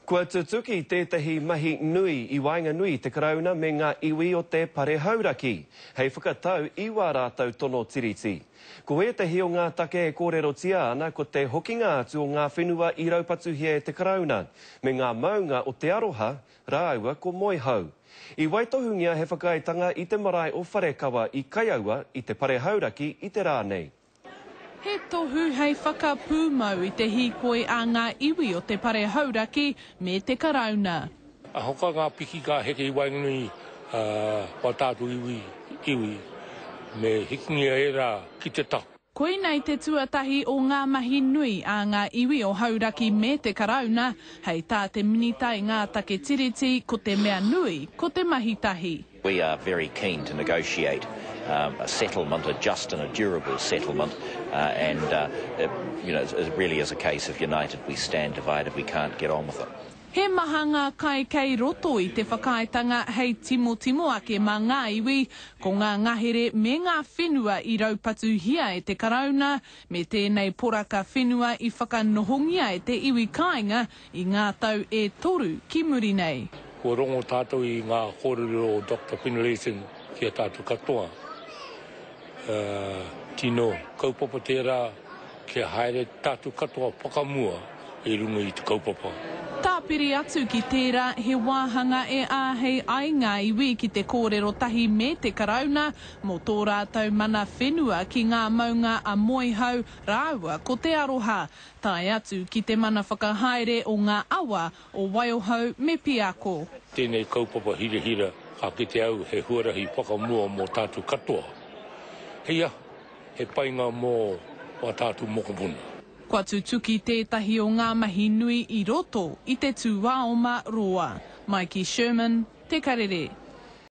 Kua tutuki tētahi mahi nui I Wainga Nui te karauna me ngā iwi o te pare hauraki, hei whakatau iwa rātau tono tiriti. Ko ētahi o ngā take e kōrerotia ana ko te hokinga atu o ngā whenua I raupatuhia e te karauna, me ngā maunga o te aroha, rāua ko moihau. I waitohungia he whakaitanga I te marae o wharekawa I Kaiaua I te pare hauraki I te rānei. He tohu hei whakapūmau I te hīkoi a ngā iwi o te pare hauraki me te karauna. A hoka ngā piki ka heke I Wainga Nui wa tātou iwi me hikingia e rā ki te tahu. Koinei te tuatahi o ngā mahi nui a ngā iwi o hauraki me te karauna, hei tā te minita I ngā take tiriti ko te mea nui, ko te mahitahi. We are very keen to negotiate a settlement, a just and a durable settlement, it really is a case of united we stand, divided we can't get on with it. He maha ngā kai kei roto I te whakaetanga hei timo ake mā ngā iwi, ko ngā ngahere me ngā whenua I raupatu hia e te karauna, me tēnei poraka whenua I whakanohongia e te iwi kāinga I ngā tau e toru ki muri nei. Ko rongo tātou I ngā kōrero o Dr. Finlayson ki a tātou katoa. Tino, kaupapa tērā ki haere tātou katoa pakamua I runga I te kaupapa. Tāpiri atu ki tērā, he wāhanga e āhei ai ngā iwi ki te kōrero tahi me te karauna, mō tō rātau mana whenua ki ngā maunga a moihau rāua ko te aroha. Tai atu ki te mana whakahaere o ngā awa o Waiohau me Piako. Tēnei kaupapa hira, a ki te au he huarahi pakamua mō tātou katoa. Heia, he painga mō wa tātou mokopuna. Kua tutuki tētahi o ngā mahi nui I roto I te tū Waoma roa. Mikey Sherman, Te Karere.